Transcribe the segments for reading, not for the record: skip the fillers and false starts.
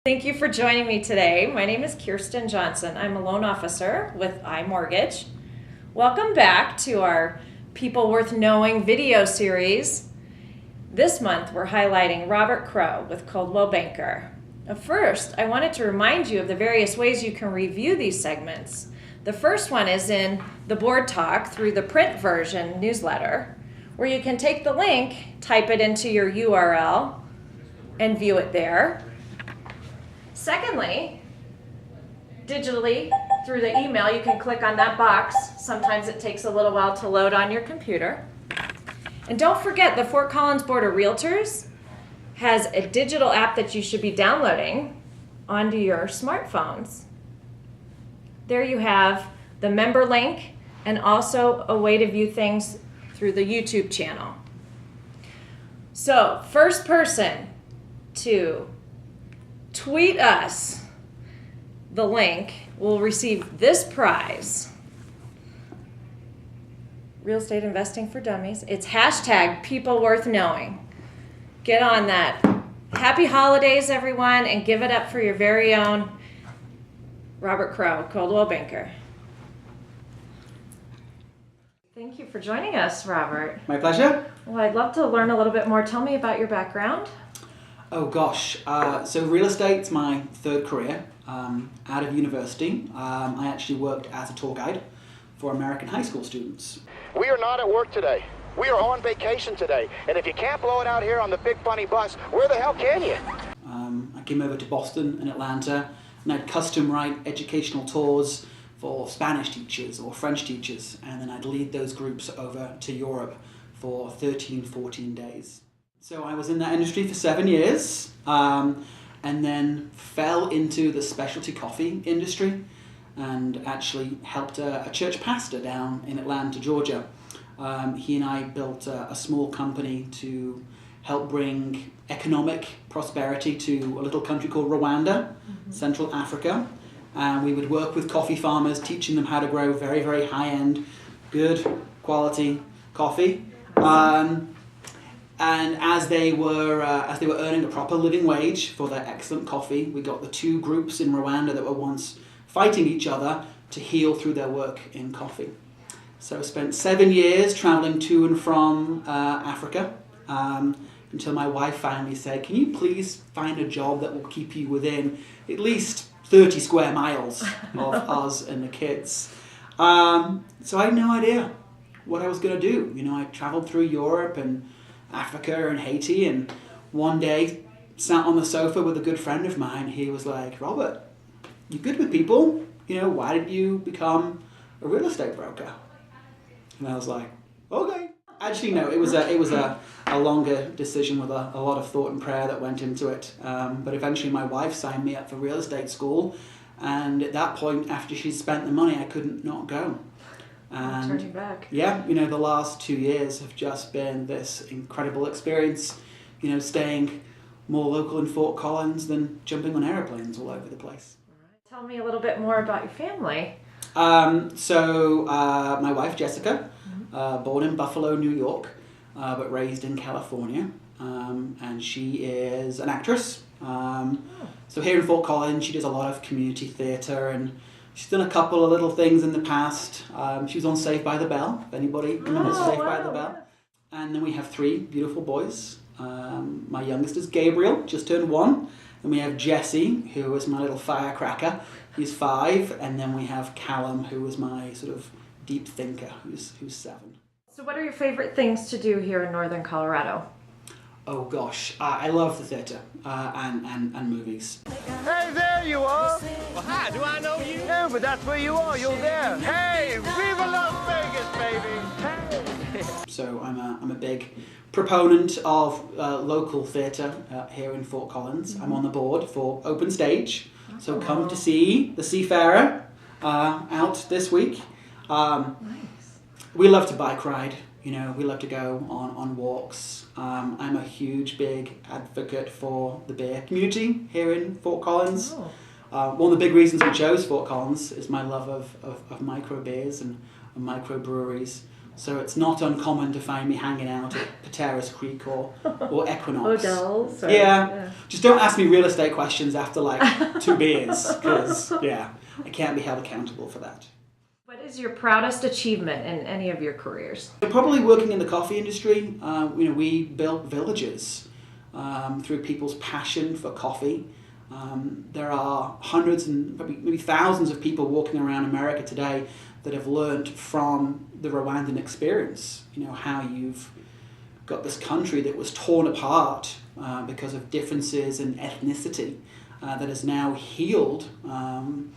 Thank you for joining me today. My name is Kirsten Johnson. I'm a loan officer with iMortgage. Welcome back to our People Worth Knowing video series. This month we're highlighting Robert Crow with Coldwell Banker. First, I wanted to remind you of the various ways you can review these segments. The first one is in the board talk through the print version newsletter, where you can take the link, type it into your URL, and view it there. Secondly, digitally, through the email, you can click on that box. Sometimes it takes a little while to load on your computer. And don't forget, the Fort Collins Board of Realtors has a digital app that you should be downloading onto your smartphones. There you have the member link and also a way to view things through the YouTube channel. So, first person to tweet us the link will receive this prize. Real Estate Investing for Dummies. It's hashtag People Worth Knowing. Get on that. Happy holidays, everyone, and give it up for your very own Robert Crow, Coldwell Banker. Thank you for joining us, Robert. My pleasure. Well, I'd love to learn a little bit more. Tell me about your background. Oh gosh, so real estate's my third career. Out of university, I actually worked as a tour guide for American high school students. We are not at work today. We are on vacation today. And if you can't blow it out here on the big funny bus, where the hell can you? I came over to Boston and Atlanta, and I'd custom write educational tours for Spanish teachers or French teachers, and then I'd lead those groups over to Europe for 13, 14 days. So I was in that industry for 7 years, and then fell into the specialty coffee industry and actually helped a church pastor down in Atlanta, Georgia. He and I built a small company to help bring economic prosperity to a little country called Rwanda, Central Africa. And we would work with coffee farmers, teaching them how to grow very, very high-end, good quality coffee. And as they were earning a proper living wage for their excellent coffee, we got the two groups in Rwanda that were once fighting each other to heal through their work in coffee. So I spent 7 years traveling to and from Africa until my wife finally said, "Can you please find a job that will keep you within at least 30 square miles of us and the kids?" So I had no idea what I was going to do. You know, I traveled through Europe and Africa and Haiti, and one day sat on the sofa with a good friend of mine. He was like, "Robert, you good with people? You know, why did you become a real estate broker?" And I was like, "Okay." Actually, no, it was a longer decision with a lot of thought and prayer that went into it. But eventually my wife signed me up for real estate school, and at that point, after she'd spent the money, I couldn't not go. And Turn you back. yeah, you know, the last 2 years have just been this incredible experience, you know, staying more local in Fort Collins than jumping on airplanes all over the place. Tell me a little bit more about your family. So my wife, Jessica, born in Buffalo, New York, but raised in California, and she is an actress. So here in Fort Collins, she does a lot of community theatre, and she's done a couple of little things in the past. She was on Saved by the Bell, if anybody remembers Saved by the Bell. And then we have 3 beautiful boys. My youngest is Gabriel, just turned 1. And we have Jesse, who is my little firecracker. He's 5. And then we have Callum, who is my sort of deep thinker, who's 7. So what are your favorite things to do here in Northern Colorado? Oh gosh, I love the theatre and movies. Hey, there you are. Well, hi, do I know you? No, but that's where you are. You're there. Hey, Viva Las Vegas, baby. Hey. So I'm a big proponent of local theatre here in Fort Collins. I'm on the board for Open Stage, so come to see The Seafarer out this week. Nice. We love to bike ride. You know, we love to go on walks. I'm a huge, big advocate for the beer community here in Fort Collins. One of the big reasons we chose Fort Collins is my love of micro beers and micro breweries. So it's not uncommon to find me hanging out at Pateras Creek or Equinox. Hotels. Yeah. Just don't ask me real estate questions after like 2 beers, because I can't be held accountable for that. What is your proudest achievement in any of your careers? Probably working in the coffee industry. We built villages through people's passion for coffee. There are hundreds and maybe thousands of people walking around America today that have learned from the Rwandan experience. How you've got this country that was torn apart because of differences in ethnicity that is now healed and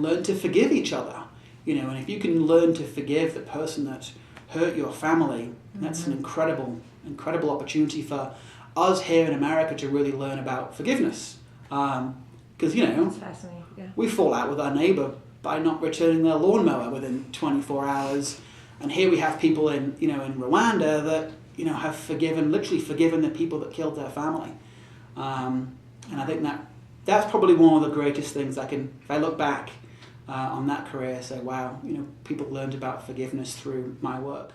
learned to forgive each other. And if you can learn to forgive the person that hurt your family, that's an incredible opportunity for us here in America to really learn about forgiveness. Because, That's fascinating. Yeah. we fall out with our neighbor by not returning their lawnmower within 24 hours. And here we have people in Rwanda that, have literally forgiven the people that killed their family. And I think that's probably one of the greatest things if I look back on that career, say, wow, people learned about forgiveness through my work.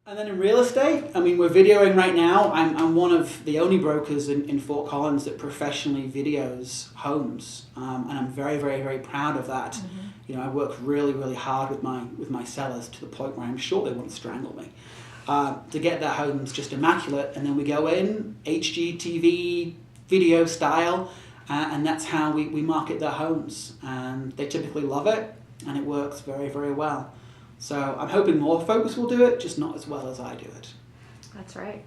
And then in real estate, we're videoing right now. I'm one of the only brokers in Fort Collins that professionally videos homes, and I'm very, very, very proud of that. I work really, really hard with my sellers to the point where I'm sure they want to strangle me to get their homes just immaculate. And then we go in HGTV video style, and that's how we market their homes. And they typically love it, and it works very, very well. So I'm hoping more folks will do it, just not as well as I do it. That's right.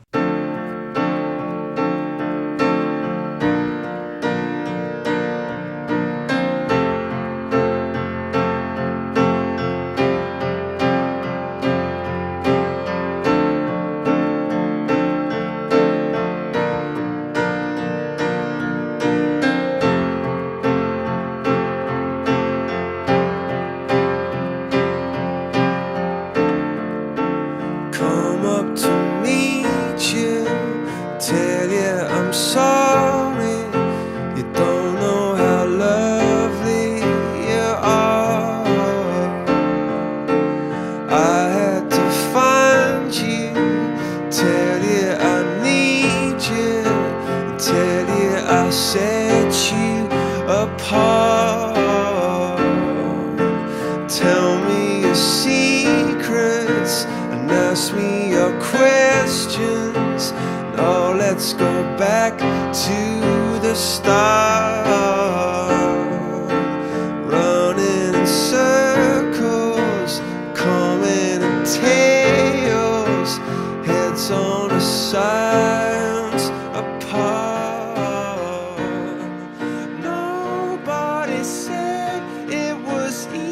Tell me your secrets and ask me your questions. Now let's go back to the start. Running in circles, coming in tails, heads on the sides apart. Nobody said